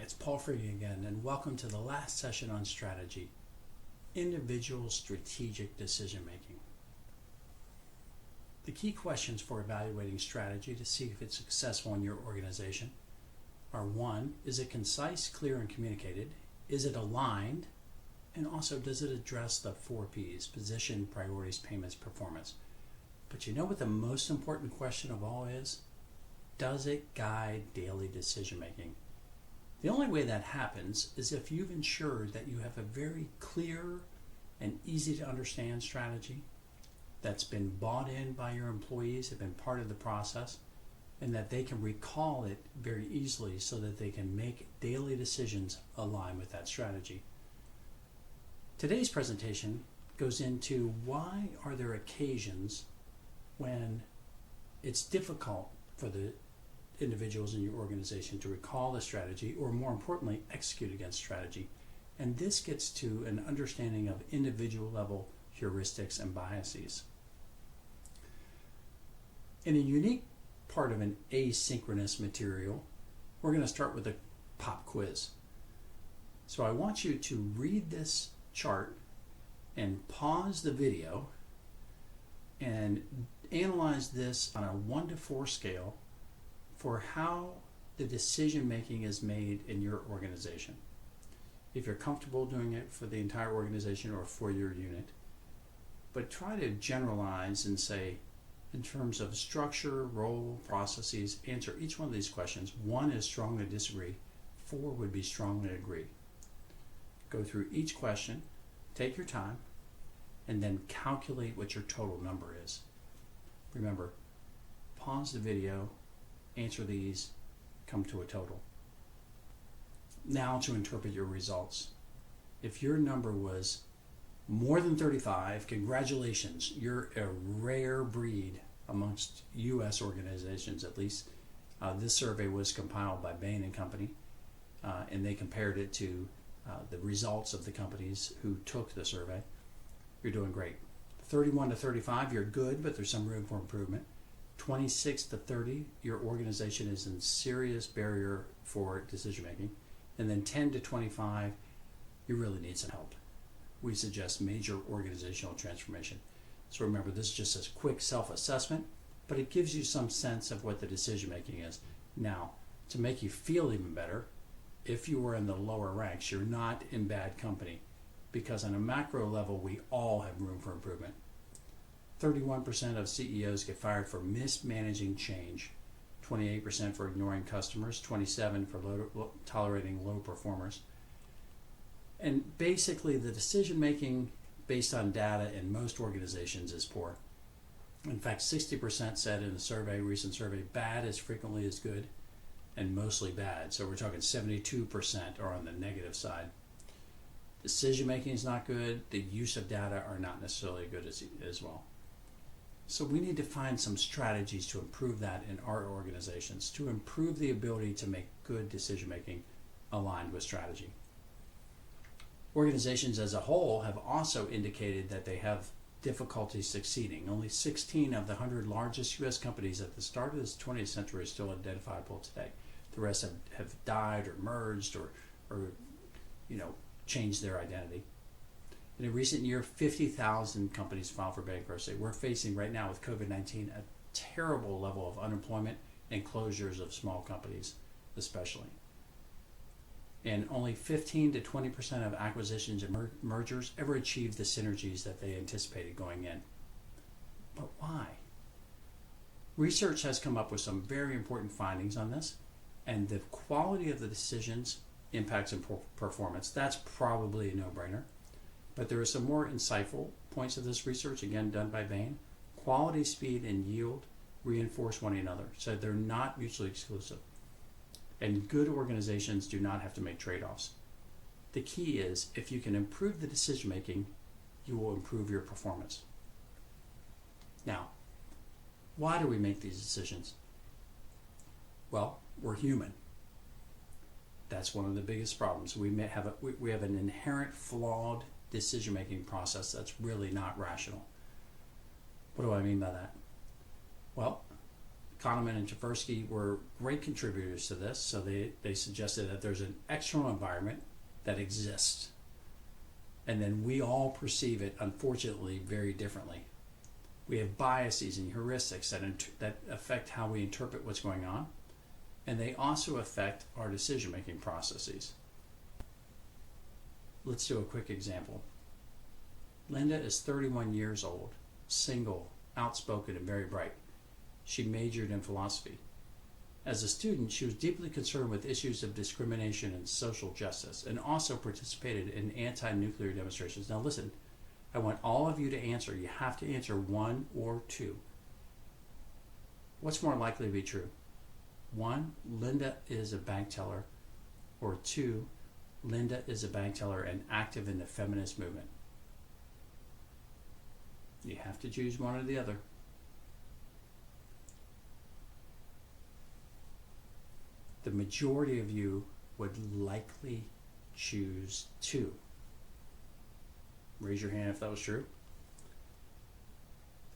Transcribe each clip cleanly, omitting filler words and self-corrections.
it's Paul Freeman again, and welcome to the last session on strategy, individual strategic decision making. The key questions for evaluating strategy to see if it's successful in your organization are: 1, is it concise, clear, and communicated? Is it aligned? And also, does it address the 4 P's: position, priorities, payments, performance? But you know what the most important question of all is? Does it guide daily decision making? The only way that happens is if you've ensured that you have a very clear and easy to understand strategy that's been bought in by your employees, have been part of the process, and that they can recall it very easily so that they can make daily decisions aligned with that strategy. Today's presentation goes into why are there occasions when it's difficult for the individuals in your organization to recall the strategy, or more importantly, execute against strategy. And this gets to an understanding of individual level heuristics and biases. In a unique part of an asynchronous material, we're going to start with a pop quiz. So I want you to read this chart and pause the video and analyze this on a 1 to 4 scale for how the decision making is made in your organization. If you're comfortable doing it for the entire organization or for your unit, but try to generalize and say, in terms of structure, role, processes, answer each one of these questions. 1 is strongly disagree, 4 would be strongly agree. Go through each question, take your time, and then calculate what your total number is. Remember, pause the video, answer these, come to a total. Now to interpret your results. If your number was more than 35, congratulations, you're a rare breed amongst U.S. organizations at least. This survey was compiled by Bain & Company, and they compared it to the results of the companies who took the survey. You're doing great. 31 to 35, you're good, but there's some room for improvement. 26 to 30, your organization is in serious barrier for decision making. And then 10 to 25, you really need some help. We suggest major organizational transformation. So remember, this is just a quick self-assessment, but it gives you some sense of what the decision making is. Now, to make you feel even better, if you were in the lower ranks, you're not in bad company, because on a macro level, we all have room for improvement. 31% of CEOs get fired for mismanaging change, 28% for ignoring customers, 27% for tolerating low performers. And basically, the decision making based on data in most organizations is poor. In fact, 60% said in a recent survey, bad as frequently as good, and mostly bad. So we're talking 72% are on the negative side. Decision making is not good. The use of data are not necessarily good as well. So we need to find some strategies to improve that in our organizations, to improve the ability to make good decision making aligned with strategy. Organizations as a whole have also indicated that they have difficulty succeeding. Only 16 of the 100 largest U.S. companies at the start of this 20th century are still identifiable today. The rest have died or merged or changed their identity. In a recent year, 50,000 companies filed for bankruptcy. We're facing right now with COVID-19 a terrible level of unemployment and closures of small companies, especially. And only 15 to 20% of acquisitions and mergers ever achieved the synergies that they anticipated going in. But why? Research has come up with some very important findings on this, and the quality of the decisions impacts performance. That's probably a no-brainer. But there are some more insightful points of this research, again done by Bain. Quality, speed, and yield reinforce one another, so they're not mutually exclusive. And good organizations do not have to make trade-offs. The key is, if you can improve the decision making, you will improve your performance. Now, why do we make these decisions? Well, we're human. That's one of the biggest problems. We have an inherent flawed decision-making process that's really not rational. What do I mean by that? Well, Kahneman and Tversky were great contributors to this. So they suggested that there's an external environment that exists, and then we all perceive it, unfortunately, very differently. We have biases and heuristics that affect how we interpret what's going on, and they also affect our decision-making processes. Let's do a quick example. Linda is 31 years old, single, outspoken, and very bright. She majored in philosophy. As a student, she was deeply concerned with issues of discrimination and social justice, and also participated in anti-nuclear demonstrations. Now listen, I want all of you to answer. You have to answer one or two. What's more likely to be true? 1, Linda is a bank teller, or 2, Linda is a bank teller and active in the feminist movement. You have to choose one or the other. The majority of you would likely choose 2. Raise your hand if that was true.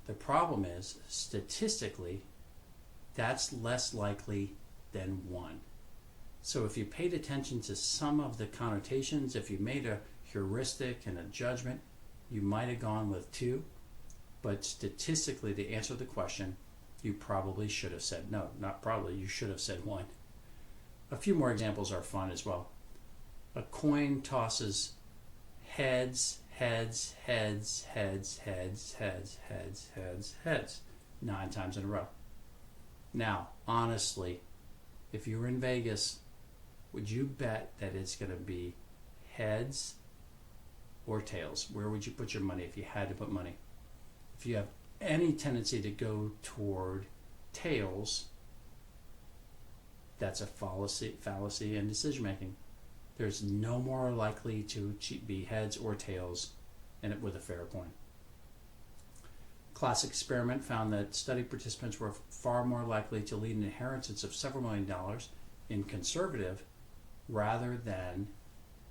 The problem is, statistically, that's less likely than 1. So if you paid attention to some of the connotations, if you made a heuristic and a judgment, you might have gone with 2. But statistically, to answer the question, you probably should have said no. Not probably, you should have said 1. A few more examples are fun as well. A coin tosses heads, heads, heads, heads, heads, heads, heads, heads, heads, 9 times in a row. Now, honestly, if you were in Vegas, would you bet that it's going to be heads or tails? Where would you put your money if you had to put money? If you have any tendency to go toward tails, that's a fallacy in decision making. There's no more likely to be heads or tails with a fair coin. Classic experiment found that study participants were far more likely to lead an inheritance of several $1 million in conservative rather than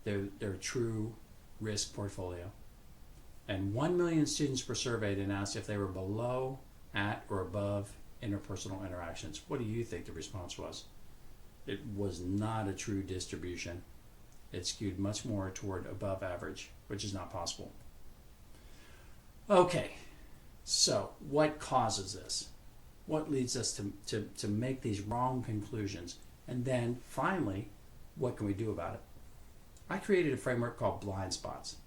their true risk portfolio. And 1 million students were surveyed and asked if they were below, at, or above interpersonal interactions. What do you think the response was? It was not a true distribution. It skewed much more toward above average, which is not possible. Okay, so what causes this? What leads us to make these wrong conclusions? And then finally, what can we do about it? I created a framework called blind spots.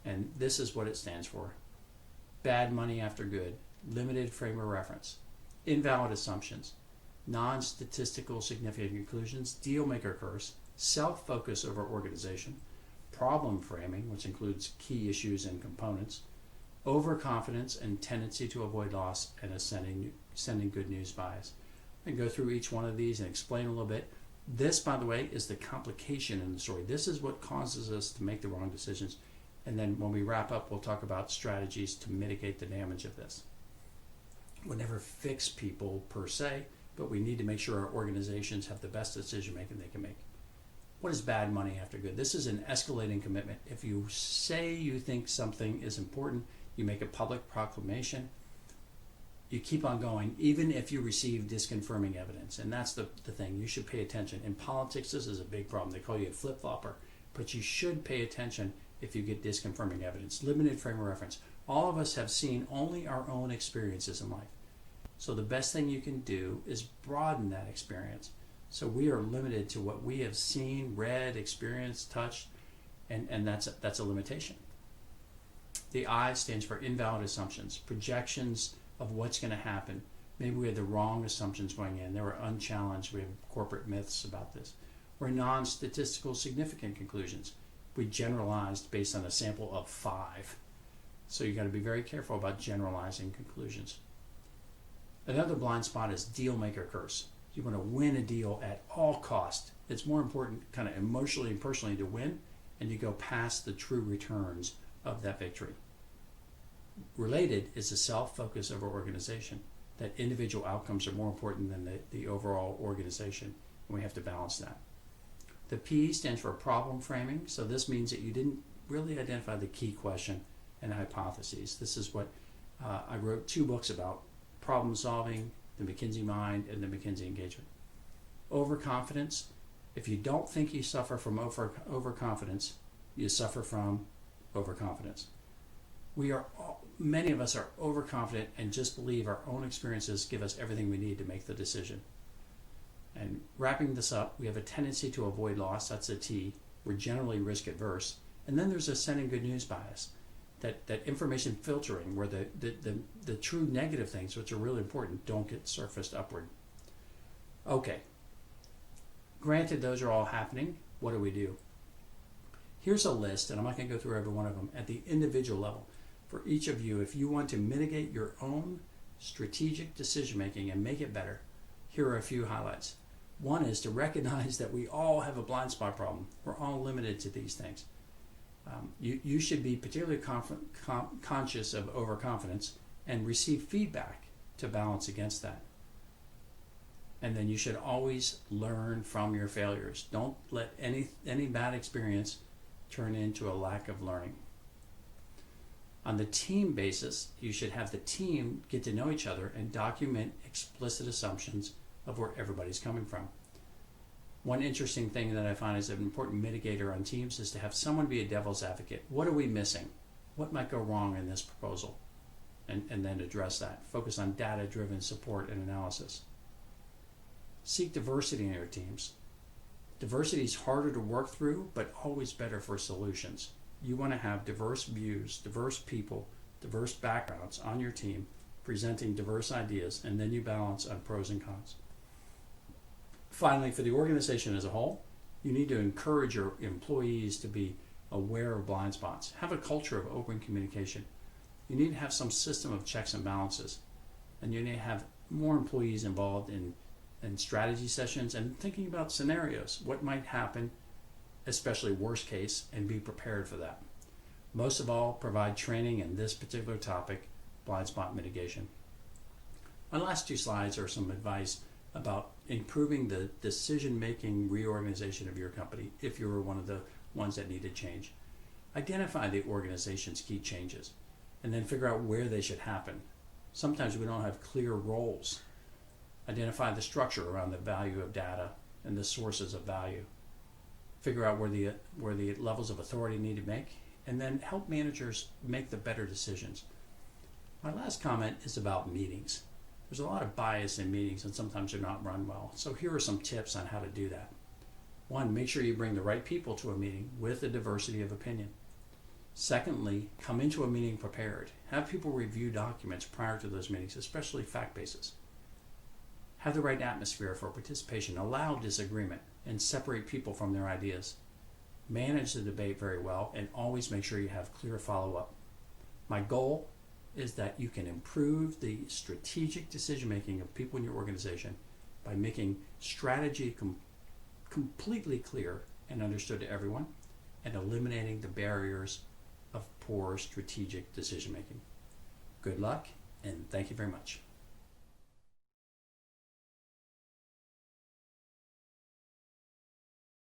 And this is what it stands for. Bad money after good, limited frame of reference, invalid assumptions, non-statistical significant conclusions, deal-maker curse, self-focus over organization, problem framing, which includes key issues and components, overconfidence and tendency to avoid loss, and a sending good news bias. I can go through each one of these and explain a little bit. This, by the way, is the complication in the story. This is what causes us to make the wrong decisions. And then when we wrap up, we'll talk about strategies to mitigate the damage of this. We'll never fix people per se, but we need to make sure our organizations have the best decision making they can make. What is bad money after good? This is an escalating commitment. If you say you think something is important, you make a public proclamation, you keep on going, even if you receive disconfirming evidence. And that's the thing. You should pay attention. In politics, this is a big problem. They call you a flip-flopper. But you should pay attention if you get disconfirming evidence. Limited frame of reference. All of us have seen only our own experiences in life. So the best thing you can do is broaden that experience. So we are limited to what we have seen, read, experienced, touched, and that's a limitation. The I stands for invalid assumptions, projections of what's going to happen. Maybe we had the wrong assumptions going in. They were unchallenged. We have corporate myths about this. Or non-statistical significant conclusions. We generalized based on a sample of 5. So you got to be very careful about generalizing conclusions. Another blind spot is deal maker curse. You want to win a deal at all cost. It's more important kind of emotionally and personally to win, and you go past the true returns of that victory. Related is the self-focus of our organization, that individual outcomes are more important than the overall organization, and we have to balance that. The P stands for problem framing, so this means that you didn't really identify the key question and hypotheses. This is what I wrote 2 books about: problem solving the McKinsey mind, and the McKinsey engagement. Overconfidence. If you don't think you suffer from overconfidence, you suffer from overconfidence. Many of us are overconfident and just believe our own experiences give us everything we need to make the decision. And wrapping this up, we have a tendency to avoid loss. That's a T. We're generally risk adverse. And then there's a sending good news bias, that information filtering, where the true negative things, which are really important, don't get surfaced upward. Okay. Granted, those are all happening. What do we do? Here's a list, and I'm not going to go through every one of them. At the individual level, for each of you, if you want to mitigate your own strategic decision making and make it better, here are a few highlights. One is to recognize that we all have a blind spot problem. We're all limited to these things. You should be particularly conscious of overconfidence and receive feedback to balance against that. And then you should always learn from your failures. Don't let any bad experience turn into a lack of learning. On the team basis, you should have the team get to know each other and document explicit assumptions of where everybody's coming from. One interesting thing that I find is an important mitigator on teams is to have someone be a devil's advocate. What are we missing? What might go wrong in this proposal? And then address that. Focus on data-driven support and analysis. Seek diversity in your teams. Diversity is harder to work through, but always better for solutions. You want to have diverse views, diverse people, diverse backgrounds on your team, presenting diverse ideas, and then you balance on pros and cons. Finally, for the organization as a whole, you need to encourage your employees to be aware of blind spots. Have a culture of open communication. You need to have some system of checks and balances. And you need to have more employees involved in strategy sessions and thinking about scenarios. What might happen, especially worst case, and be prepared for that. Most of all, provide training in this particular topic, blind spot mitigation. My last two slides are some advice about improving the decision-making reorganization of your company if you're one of the ones that need to change. Identify the organization's key changes and then figure out where they should happen. Sometimes we don't have clear roles. Identify the structure around the value of data and the sources of value. Figure out where the levels of authority need to make, and then help managers make the better decisions. My last comment is about meetings. There's a lot of bias in meetings, and sometimes they're not run well. So here are some tips on how to do that. One, make sure you bring the right people to a meeting with a diversity of opinion. Secondly, come into a meeting prepared. Have people review documents prior to those meetings, especially fact bases. Have the right atmosphere for participation. Allow disagreement and separate people from their ideas. Manage the debate very well and always make sure you have clear follow-up. My goal is that you can improve the strategic decision-making of people in your organization by making strategy completely clear and understood to everyone and eliminating the barriers of poor strategic decision-making. Good luck, and thank you very much.